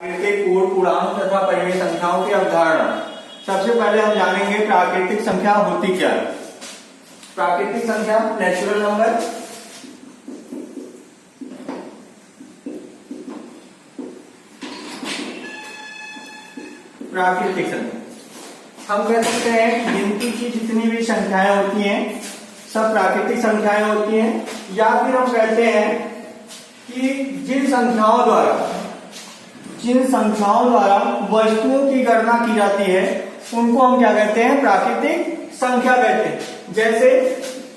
के कोड पूर्णांक तथा परिमेय संख्याओं की अवधारणा। सबसे पहले हम जानेंगे प्राकृतिक संख्या होती क्या है। प्राकृतिक संख्या नेचुरल नंबर, प्राकृतिक संख्या हम कह सकते हैं गिनती की जितनी भी संख्याएं होती हैं सब प्राकृतिक संख्याएं होती हैं, या फिर हम कहते हैं कि जिन संख्याओं द्वारा वस्तुओं की गणना की जाती है उनको हम क्या कहते हैं, प्राकृतिक संख्या कहते हैं। जैसे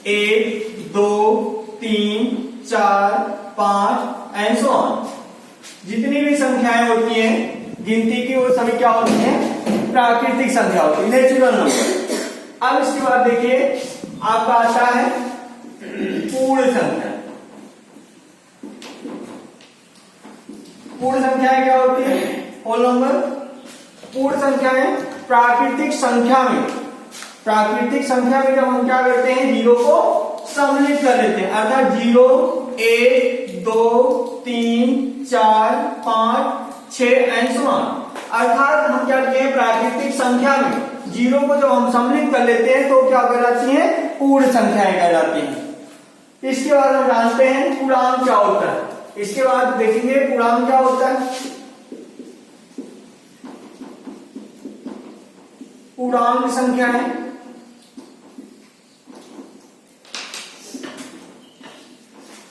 1, 2, 3, 4, 5 एंड सो ऑन। जितनी भी संख्याएं होती हैं गिनती की वो सभी क्या होती हैं, प्राकृतिक संख्या होती है, नेचुरल नंबर। अब इसके बाद देखिए आपका आता है पूर्ण संख्या। पूर्ण संख्याएं क्या होती है, होल नंबर। पूर्ण संख्याएं प्राकृतिक संख्या में जब हम क्या करते हैं, जीरो को सम्मिलित कर लेते हैं, अर्थात 0, 1, 2, 3, 4, 5, 6 एंड सो ऑन। अर्थात हम क्या करते हैं, प्राकृतिक संख्या में जीरो को जब हम सम्मिलित कर लेते हैं तो क्या कहलाती है, पूर्ण संख्याएं कहलाती हैं। इसके बाद हम जानते हैं पूर्णांक क्या होता है। इसके बाद देखेंगे पूर्णांक क्या होता है। पूर्णांक संख्याएं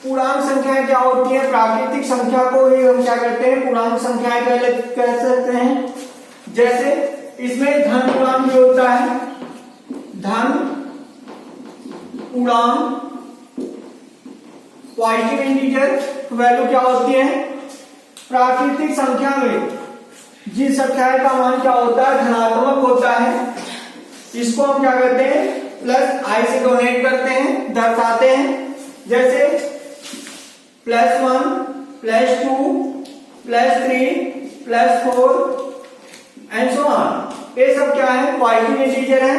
पूर्णांक संख्याएं क्या होती है, प्राकृतिक संख्या को ही हम क्या कहते हैं, पूर्णांक संख्याएं कह सकते हैं। जैसे इसमें धन पूर्णांक भी होता है। धन पूर्णांक पॉजिटिव इंटीजर वैल्यू क्या होती है, प्राकृतिक संख्या में जिस संख्या का मान क्या होता है, धनात्मक होता है, इसको हम क्या कहते हैं, प्लस आई से डोनेट करते हैं, दर्शाते हैं। जैसे +1, +2, +3, +4 एंड सो ऑन। ये सब क्या है, पॉजिटिव इंटीजर है,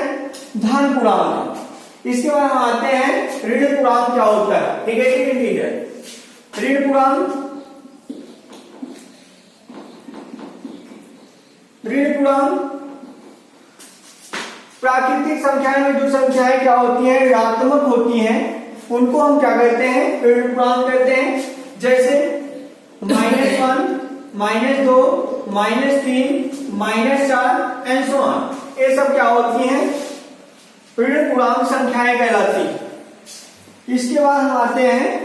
धन पूर्णांक। इसके बाद हम आते हैं ऋण पूर्णांक क्या होता है, नेगेटिव इंटीजर। ऋण पूर्णांक प्राकृतिक संख्याएं में जो संख्याएं क्या होती हैं, ऋणात्मक होती हैं, उनको हम क्या कहते हैं, ऋण पूर्णांक कहते हैं। जैसे -1, -2, -3, -4 एंड सो ऑन। ये सब क्या होती हैं, ऋण पूर्णांक संख्याएं कहलाती हैं। इसके बाद हम आते हैं,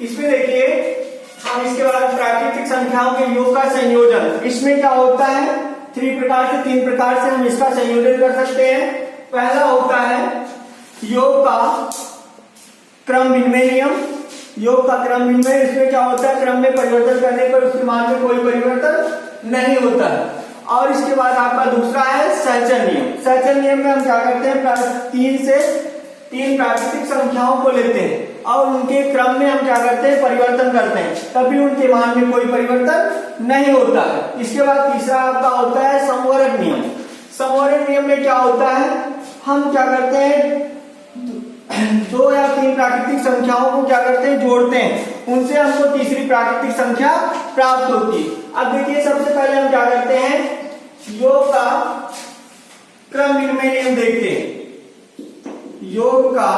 इसमें देखिए हम इसके बाद प्राकृतिक संख्याओं के योग का संयोजन। इसमें क्या होता है, तीन प्रकार से हम इसका संयोजन कर सकते हैं। पहला होता है योग का क्रम विनिमय नियम। योग का क्रम विनिमय, इसमें क्या होता है, क्रम में परिवर्तन करने पर उसके मान में कोई परिवर्तन नहीं होता है। और इसके बाद आपका दूसरा है सहचर नियम। सहचर नियम में हम क्या करते हैं, तीन प्राकृतिक संख्याओं को लेते हैं और उनके क्रम में हम क्या करते हैं, परिवर्तन करते हैं, तभी उनके मान में कोई परिवर्तन नहीं होता है। इसके बाद तीसरा आपका होता है समवर्ग नियम। समवर्ग नियम में क्या होता है, हम क्या करते हैं, 2 या 3 प्राकृतिक संख्याओं को क्या करते हैं, जोड़ते हैं, उनसे हमको तीसरी प्राकृतिक संख्या प्राप्त होती है। अब देखिए सबसे पहले हम क्या करते हैं, योग का क्रम विनिमय नियम देखते हैं। योग का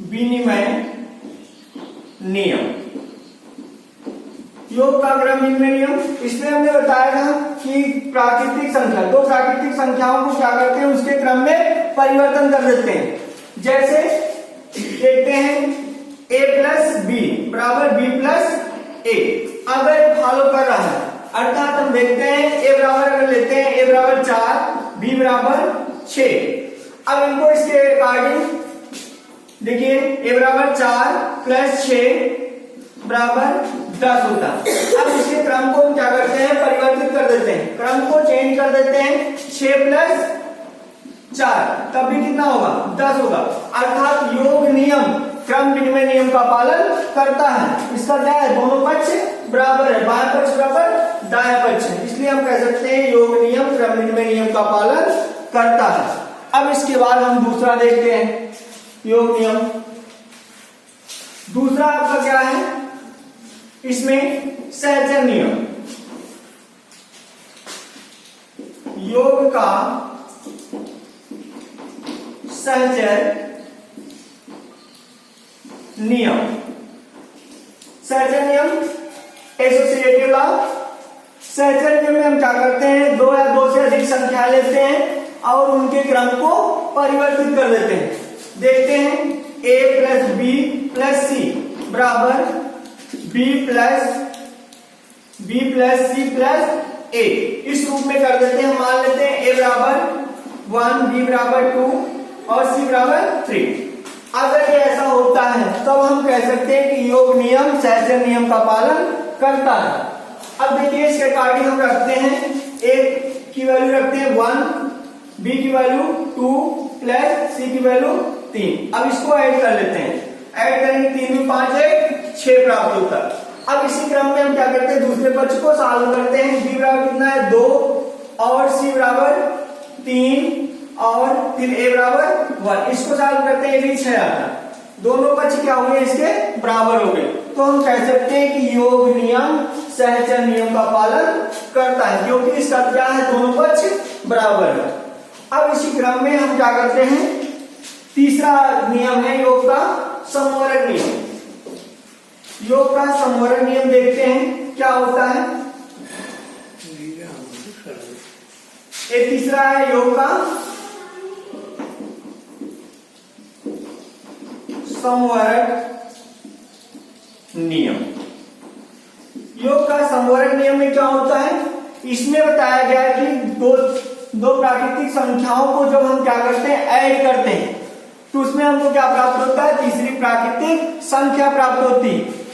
विनिमय नियम, योग का क्रम विनिमय नियम, इसमें हमने बताया था कि प्राकृतिक संख्या, 2 प्राकृतिक संख्याओं को क्या करते हैं, उसके क्रम में परिवर्तन कर देते हैं। जैसे देखते हैं a + b = b + a। अगर फॉलो कर रहा है, अर्थात हम देखते हैं a बराबर अगर लेते हैं, a बराबर 4, b बराबर 6। अब इनको इसके अकॉर्डिंग देखिए, a बराबर 4 + 6 बराबर 10 होता है। अब इसके क्रम को हम क्या करते हैं, परिवर्तित कर देते हैं, क्रम को चेंज कर देते हैं, 6 + 4 तब भी कितना होगा, 10 होगा। अर्थात योग नियम क्रम विनिमय नियम का पालन करता है। इसका क्या है, दोनों पक्ष बराबर है, बाएं पक्ष बराबर दाएं पक्ष है, इसलिए हम कह सकते हैं योग नियम क्रम विनिमय नियम का पालन करता है। अब इसके बाद हम दूसरा देखते हैं, योग नियम दूसरा आपका क्या है, इसमें सहचर नियम, योग का सहचर नियम। सहचर नियम एसोसिएटिव लॉ। सहचर नियम में हम क्या करते हैं, दो या दो से अधिक संख्या लेते हैं और उनके क्रम को परिवर्तित कर देते हैं। देखते हैं a plus B plus C बराबर b plus C plus a, इस रूप में कर देते हैं। मान लेते हैं a बराबर 1, b बराबर 2 और c बराबर 3। अगर ये ऐसा होता है तब हम कह सकते हैं कि योग नियम सहचर नियम का पालन करता है। अब देखिए इसके अकॉर्डिंग हम रखते हैं, a की वैल्यू रखते हैं 1, b की वैल्यू 2 प्लस c की वैल्यू 3। अब इसको ऐड कर लेते हैं, ऐड करेंगे 3 में 5 है 6 प्राप्त होता है। अब इसी क्रम में हम क्या करते हैं, दूसरे पक्ष को सॉल्व करते हैं। b बराबर कितना है 2 और c बराबर 3 और फिर a बराबर 1, इसको सॉल्व करते हैं, भी 6 आता है। दोनों पक्ष क्या हुए, इसके बराबर हो गए। तो हम कह सकते हैं कि योग नियम सहचर नियम का पालन करता है, क्योंकि इसका क्या है, दोनों पक्ष बराबर है। अब इसी क्रम में हम क्या करते हैं, तीसरा नियम है योग का समवर्ग नियम। योग का समवर्ग नियम देखते हैं क्या होता है। एक तीसरा है योग का समवर्ग नियम। योग का समवर्ग नियम में क्या होता है, इसमें बताया गया है कि दो प्राकृतिक संख्याओं को जब हम क्या करते हैं, ऐड करते हैं, तो उसमें हमको क्या प्राप्त होता है, तीसरी प्राकृतिक संख्या प्राप्त होती है।